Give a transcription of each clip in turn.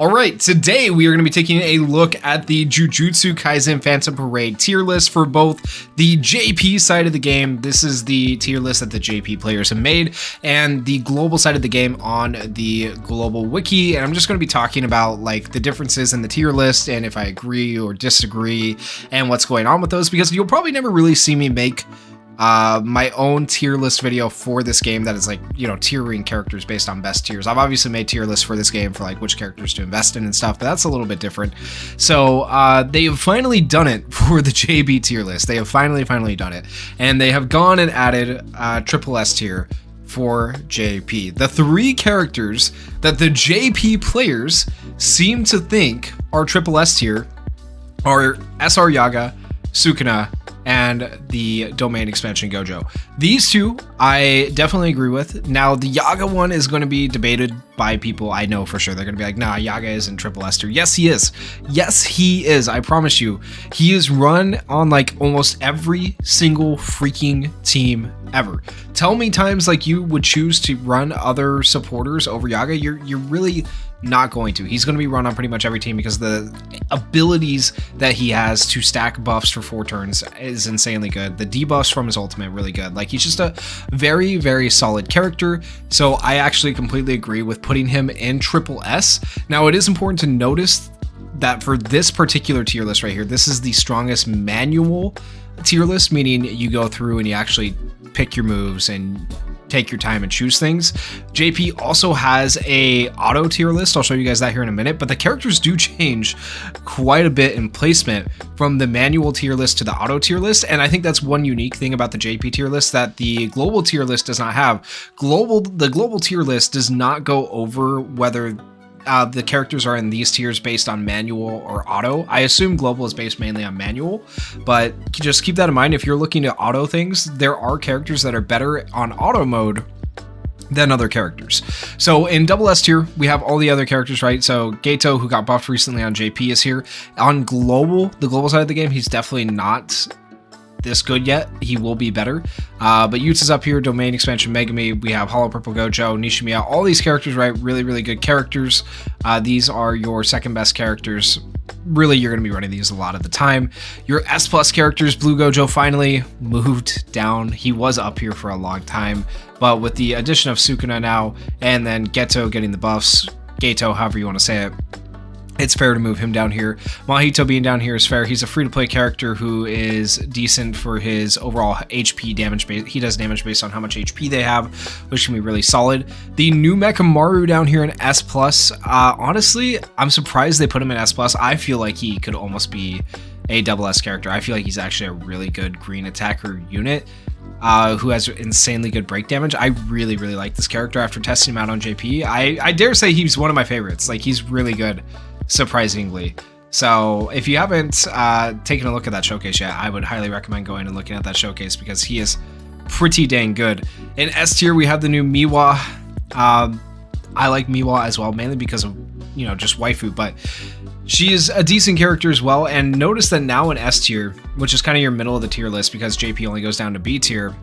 All right, today we are going to be taking a look at the Jujutsu Kaisen Phantom Parade tier list for both the JP side of the game. This is the tier list that the JP players have made, and the global side of the game on the global wiki. And I'm just going to be talking about like the differences in the tier list and if I agree or disagree and what's going on with those, because you'll probably never really see me make my own tier list video for this game that is like, you know, tiering characters based on best tiers. I've obviously made tier lists for this game for like which characters to invest in and stuff, but that's a little bit different. So they have finally done it for the JB tier list. They have finally done it, and they have gone and added triple S tier for JP. The three characters that the JP players seem to think are triple S tier are SR Yaga, Sukuna, and the domain expansion Gojo. These two I definitely agree with. Now the Yaga one is going to be debated by people I know for sure. They're going to be like, nah, Yaga isn't triple S tier. Yes, he is. Yes, he is. I promise you. He is run on like almost every single freaking team ever. Tell me times like you would choose to run other supporters over Yaga. You're really not going to. He's going to be run on pretty much every team because the abilities that he has to stack buffs for 4 turns is insanely good. The debuffs from his ultimate really good. Like, he's just a very, very solid character. So I actually completely agree with putting him in triple S. Now, it is important to notice that for this particular tier list right here, this is the strongest manual tier list, meaning you go through and you actually pick your moves and take your time and choose things. JP also has a auto tier list. I'll show you guys that here in a minute, but the characters do change quite a bit in placement from the manual tier list to the auto tier list. And I think that's one unique thing about the JP tier list that the global tier list does not have. The global tier list does not go over whether the characters are in these tiers based on manual or auto. I assume global is based mainly on manual, but just keep that in mind. If you're looking to auto things, there are characters that are better on auto mode than other characters. So in double S tier, we have all the other characters, right? So Gato, who got buffed recently on JP, is here. On global, the global side of the game, he's definitely not this good yet. He will be better. But Yuts is up here, domain expansion Megami. We have Hollow Purple Gojo, Nishimiya, all these characters, right? Really, really good characters. These are your second best characters. Really, you're going to be running these a lot of the time. Your S plus characters, Blue Gojo finally moved down. He was up here for a long time, but with the addition of Sukuna now, and then Geto getting the buffs, Gato, however you want to say it, it's fair to move him down here. Mahito being down here is fair. He's a free-to-play character who is decent for his overall HP damage base. He does damage based on how much HP they have, which can be really solid. The new Mechamaru down here in S+. Honestly, I'm surprised they put him in S+. I feel like he could almost be a double S character. I feel like he's actually a really good green attacker unit who has insanely good break damage. I really, really like this character after testing him out on JP. I dare say he's one of my favorites. Like, he's really good, surprisingly. So if you haven't taken a look at that showcase yet, I would highly recommend going and looking at that showcase because he is pretty dang good. In S tier, we have the new Miwa. I like Miwa as well, mainly because of, you know, just waifu, but she is a decent character as well. And notice that now in S tier, which is kind of your middle of the tier list because JP only goes down to B tier,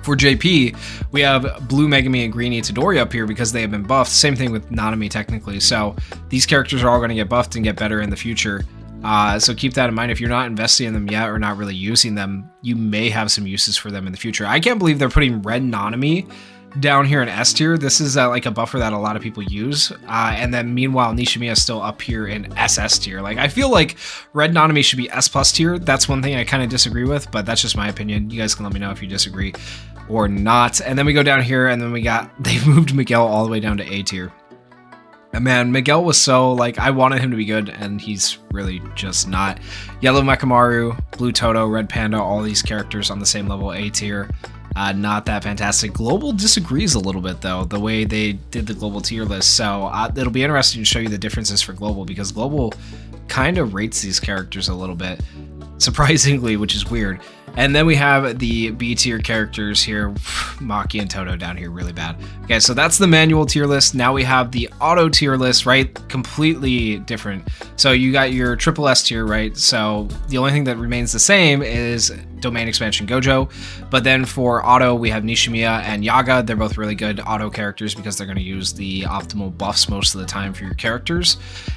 for JP, we have Blue Megami and Green Itadori up here because they have been buffed. Same thing with Nanami technically. So these characters are all going to get buffed and get better in the future. So keep that in mind. If you're not investing in them yet or not really using them, you may have some uses for them in the future. I can't believe they're putting Red Nanami down here in S tier. This is like a buffer that a lot of people use. And then meanwhile, Nishimiya is still up here in SS tier. Like, I feel like Red Nanami should be S+ tier. That's one thing I kind of disagree with, but that's just my opinion. You guys can let me know if you disagree or not. And then we go down here and then they've moved Miguel all the way down to A tier. And man, Miguel was so, like, I wanted him to be good, and he's really just not. Yellow Mechamaru, Blue Toto, Red Panda, all these characters on the same level, A tier. Not that fantastic. Global disagrees a little bit, though, the way they did the global tier list. So it'll be interesting to show you the differences for global, because global kind of rates these characters a little bit, surprisingly, which is weird. And then we have the B tier characters here, Maki and Toto down here, really bad. Okay, so that's the manual tier list. Now we have the auto tier list, right? Completely different. So you got your triple S tier, right? So the only thing that remains the same is Domain Expansion Gojo. But then for auto, we have Nishimiya and Yaga. They're both really good auto characters because they're going to use the optimal buffs most of the time for your characters.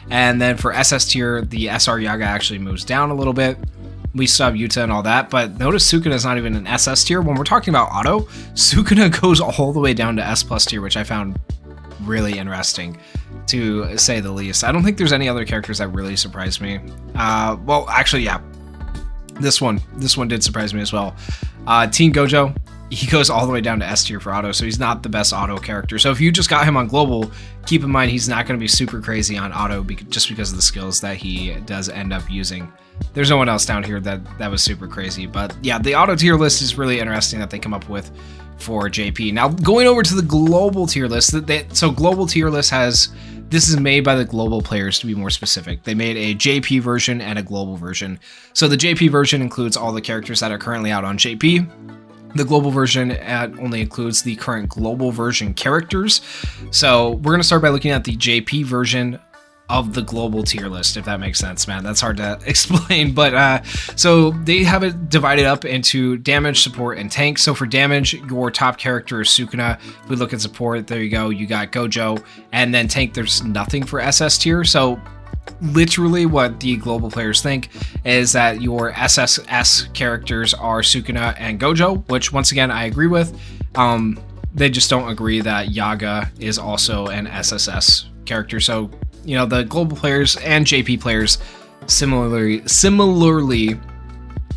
And then for SS tier, the SR Yaga actually moves down a little bit. We still have Yuta and all that, but notice Sukuna is not even an SS tier. When we're talking about auto, Sukuna goes all the way down to S+ tier, which I found really interesting, to say the least. I don't think there's any other characters that really surprised me. Well, actually, yeah. This one did surprise me as well. Teen Gojo, he goes all the way down to S tier for auto, so he's not the best auto character. So if you just got him on global, keep in mind he's not going to be super crazy on auto just because of the skills that he does end up using. There's no one else down here that was super crazy. But yeah, the auto tier list is really interesting that they come up with for JP. Now going over to the global tier list, so global tier list this is made by the global players, to be more specific. They made a JP version and a global version. So the JP version includes all the characters that are currently out on JP. The global version only includes the current global version characters. So we're going to start by looking at the JP version of the global tier list, if that makes sense, man. That's hard to explain, but so they have it divided up into damage, support, and tank. So for damage, your top character is Sukuna. If we look at support, there you go, you got Gojo, and then tank, there's nothing for SS tier. So literally what the global players think is that your SSS characters are Sukuna and Gojo, which once again I agree with. They just don't agree that Yaga is also an SSS character. So you know, the global players and JP players similarly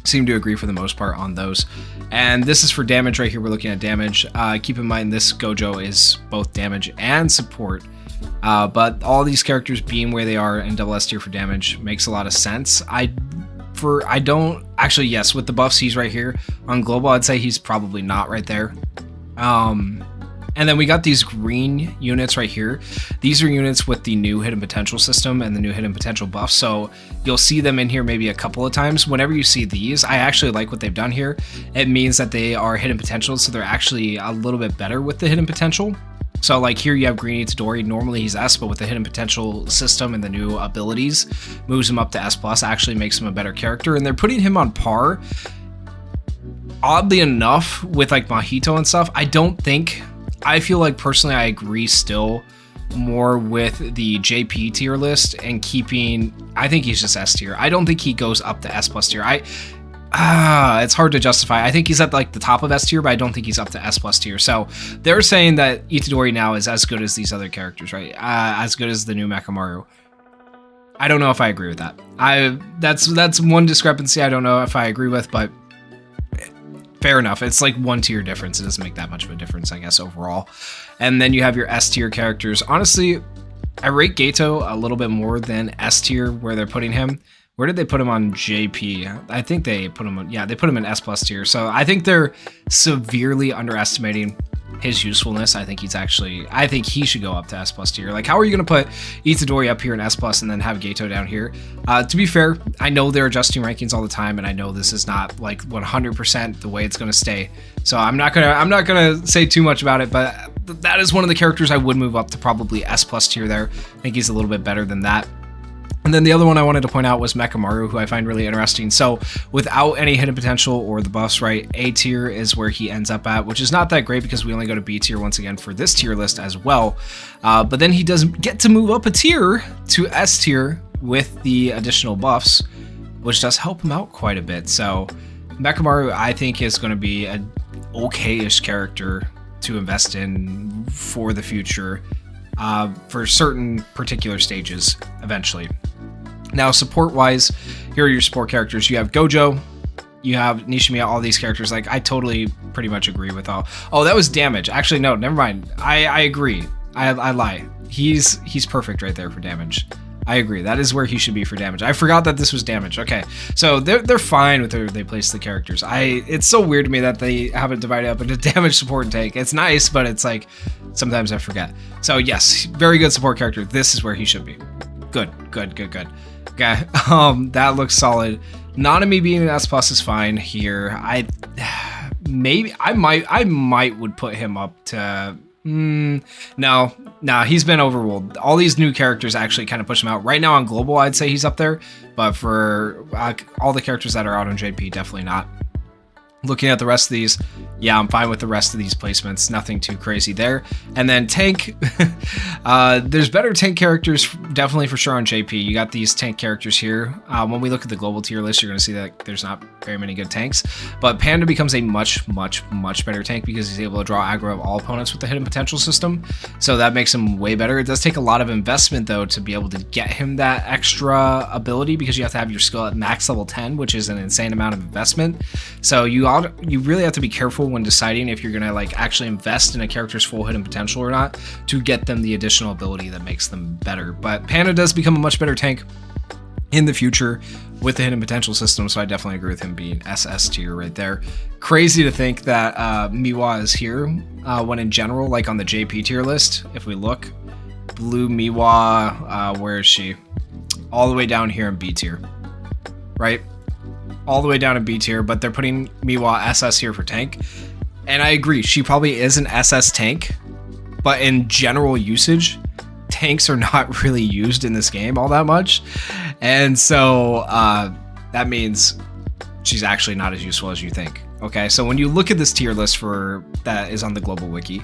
seem to agree for the most part on those. And this is for damage right here. We're looking at damage. Keep in mind this Gojo is both damage and support. But all these characters being where they are in double S tier for damage makes a lot of sense. I don't actually, yes, with the buffs he's right here on global, I'd say he's probably not right there. And then we got these green units right here. These are units with the new hidden potential system and the new hidden potential buff. So you'll see them in here maybe a couple of times. Whenever you see these, I actually like what they've done here. It means that they are hidden potential, so they're actually a little bit better with the hidden potential. So like here you have Green Itadori. Normally he's S, but with the hidden potential system and the new abilities, moves him up to S+, actually makes him a better character. And they're putting him on par, oddly enough, with like Mahito and stuff. I feel like personally I agree still more with the JP tier list and keeping, I think he's just S tier. I don't think he goes up to S+ tier. It's hard to justify. I think he's at like the top of S tier, but I don't think he's up to S+ tier. So they're saying that Itadori now is as good as these other characters, right? As good as the new Mechamaru. I don't know if I agree with that. That's one discrepancy I don't know if I agree with, but fair enough. It's like one tier difference. It doesn't make that much of a difference, I guess, overall. And then you have your S tier characters. Honestly, I rate Gato a little bit more than S tier where they're putting him. Where did they put him on JP? I think they put him on, yeah, they put him in S+ tier. So I think they're severely underestimating his usefulness. I think he should go up to S+ tier. Like, how are you going to put Itadori up here in S+ and then have Gato down here? To be fair, I know they're adjusting rankings all the time, and I know this is not like 100% the way it's going to stay. So I'm not gonna say too much about it, but that is one of the characters I would move up to probably S+ tier there. I think he's a little bit better than that. And then the other one I wanted to point out was Mechamaru, who I find really interesting. So without any hidden potential or the buffs, right, A tier is where he ends up at, which is not that great because we only go to B tier once again for this tier list as well. But then he does get to move up a tier to S tier with the additional buffs, which does help him out quite a bit. So Mechamaru, I think, is going to be an okay-ish character to invest in for the future, for certain particular stages eventually. Now, support-wise, here are your support characters. You have Gojo, you have Nishimiya, all these characters. Like, I totally pretty much agree with all. Oh, that was damage. Actually, no, never mind. I agree. I lie. He's perfect right there for damage. I agree. That is where he should be for damage. I forgot that this was damage. Okay, so they're fine with where they place the characters. It's so weird to me that they have it divided up into damage, support, and tank. It's nice, but it's like sometimes I forget. So yes, very good support character. This is where he should be. Good. Okay, that looks solid. Nanami being an S+ is fine here. I might would put him up to. No, he's been overruled. All these new characters actually kind of push him out. Right now on global, I'd say he's up there, but for all the characters that are out on JP, definitely not. Looking at the rest of these, yeah, I'm fine with the rest of these placements. Nothing too crazy there. And then tank, there's better tank characters, definitely for sure on JP. You got these tank characters here. When we look at the global tier list, you're going to see that there's not very many good tanks. But Panda becomes a much better tank because he's able to draw aggro of all opponents with the hidden potential system. So that makes him way better. It does take a lot of investment, though, to be able to get him that extra ability because you have to have your skill at max level 10, which is an insane amount of investment. So you really have to be careful when deciding if you're gonna like actually invest in a character's full hidden potential or not to get them the additional ability that makes them better. But Panda does become a much better tank in the future with the hidden potential system, so I definitely agree with him being SS tier right there. Crazy to think that Miwa is here when in general, like on the JP tier list, if we look, blue Miwa, where is she? All the way down here in B tier, right? All the way down in B tier, but they're putting Miwa SS here for tank. And I agree, she probably is an SS tank, but in general usage, tanks are not really used in this game all that much. And so that means she's actually not as useful as you think. Okay, so when you look at this tier list for that is on the global wiki,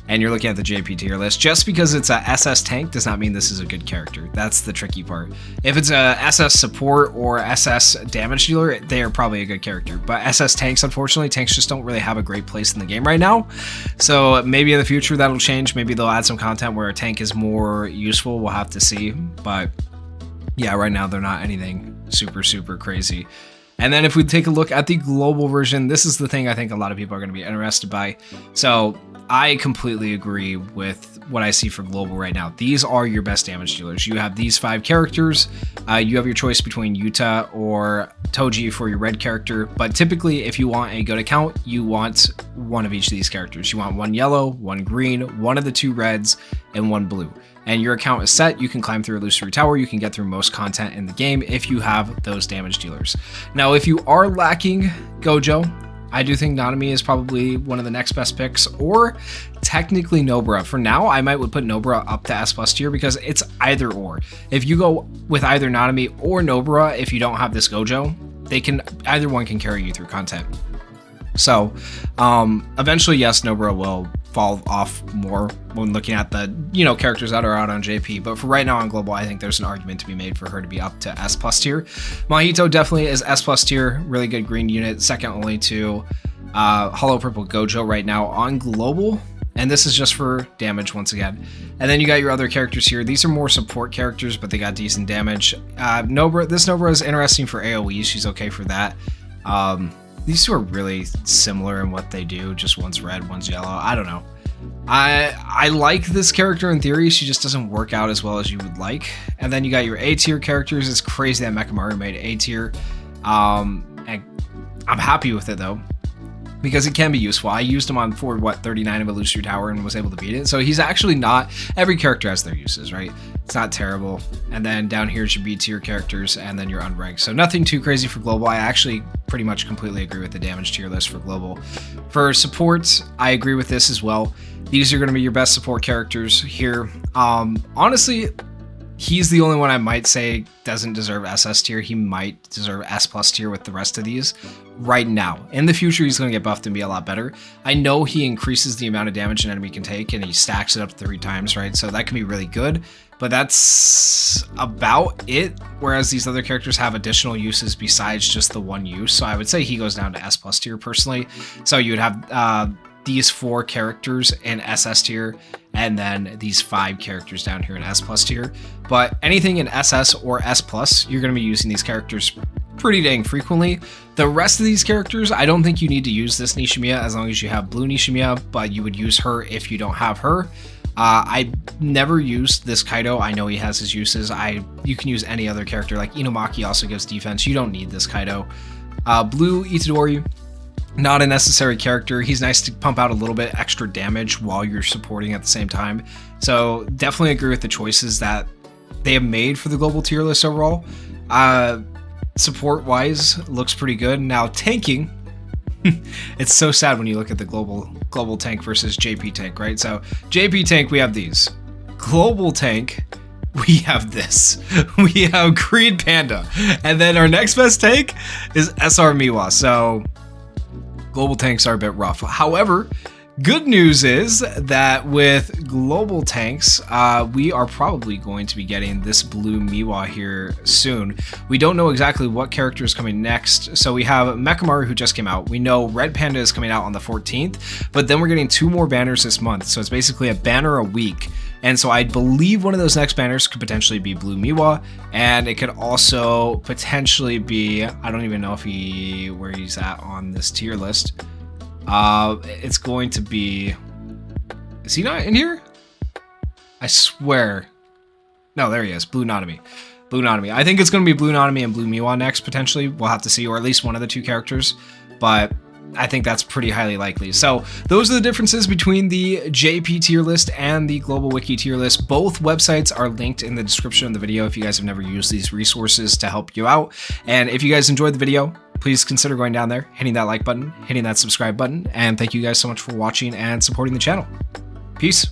and you're looking at the JP tier list, just because it's a SS tank does not mean this is a good character. That's the tricky part. If it's a SS support or SS damage dealer, they are probably a good character. But SS tanks, unfortunately, tanks just don't really have a great place in the game right now. So maybe in the future that'll change. Maybe they'll add some content where a tank is more useful. We'll have to see. But yeah, right now they're not anything super crazy. And then if we take a look at the global version, this is the thing I think a lot of people are going to be interested by. So I completely agree with what I see for global right now. These are your best damage dealers. You have these 5 characters. You have your choice between Yuta or Toji for your red character. But typically, if you want a good account, you want one of each of these characters. You want 1 yellow, 1 green, 1 of the 2 reds, and 1 blue. And your account is set. You can climb through Illusory Tower. You can get through most content in the game if you have those damage dealers. Now, if you are lacking Gojo, I do think Nanami is probably one of the next best picks, or technically Nobara. For now, I might would put Nobara up to S+ tier because it's either or. If you go with either Nanami or Nobara, if you don't have this Gojo, either one can carry you through content. So eventually, yes, Nobara will fall off more when looking at the characters that are out on JP, but for right now on global, I think there's an argument to be made for her to be up to S+ tier. Mahito definitely is S+ tier, really good green unit, second only to Hollow Purple Gojo right now on global, and this is just for damage once again. And then you got your other characters here. These are more support characters, but they got decent damage. This Nobara is interesting for AoE. She's okay for that. These two are really similar in what they do, just one's red, one's yellow. I don't know. I like this character in theory, she just doesn't work out as well as you would like. And then you got your A tier characters. It's crazy that Mechamaru made A tier. And I'm happy with it though, because it can be useful. I used him on 39 of Illusory Tower and was able to beat it. So he's actually not, every character has their uses, right? It's not terrible. And then down here is your B tier characters and then your unranked. So nothing too crazy for global. I actually pretty much completely agree with the damage tier list for global. For supports, I agree with this as well. These are going to be your best support characters here. Honestly, he's the only one I might say doesn't deserve SS tier. He might deserve S+ tier with the rest of these right now. In the future, he's going to get buffed and be a lot better. I know he increases the amount of damage an enemy can take and he stacks it up 3 times, right? So that can be really good, but that's about it. Whereas these other characters have additional uses besides just the one use. So I would say he goes down to S+ tier personally. So you would have these 4 characters in SS tier, and then these 5 characters down here in S+ tier. But anything in SS or S+, you're going to be using these characters pretty dang frequently. The rest of these characters, I don't think you need to use this Nishimiya as long as you have blue Nishimiya, but you would use her if you don't have her. I never used this Kaido. I know he has his uses. You can use any other character, like Inumaki also gives defense. You don't need this Kaido. Blue Itadori, not a necessary character. He's nice to pump out a little bit extra damage while you're supporting at the same time. So definitely agree with the choices that they have made for the global tier list overall. Support wise, looks pretty good. Now tanking, it's so sad when you look at the global tank versus JP tank, right? So JP tank, we have these. Global tank, we have this. We have Green Panda. And then our next best tank is SR Miwa. So global tanks are a bit rough. However, good news is that with global tanks, we are probably going to be getting this blue Miwa here soon. We don't know exactly what character is coming next. So we have Mechamaru, who just came out. We know Red Panda is coming out on the 14th, but then we're getting 2 more banners this month. So it's basically a banner a week. And so I believe one of those next banners could potentially be Blue Miwa, and it could also potentially be, I don't even know if where he's at on this tier list. It's going to be, is he not in here? I swear. No, there he is, Blue Nanami. Blue Nanami. I think it's going to be Blue Nanami and Blue Miwa next, potentially. We'll have to see, or at least one of the 2 characters, but I think that's pretty highly likely. So those are the differences between the JP tier list and the Global Wiki tier list. Both websites are linked in the description of the video if you guys have never used these resources to help you out. And if you guys enjoyed the video, please consider going down there, hitting that like button, hitting that subscribe button, and thank you guys so much for watching and supporting the channel. Peace.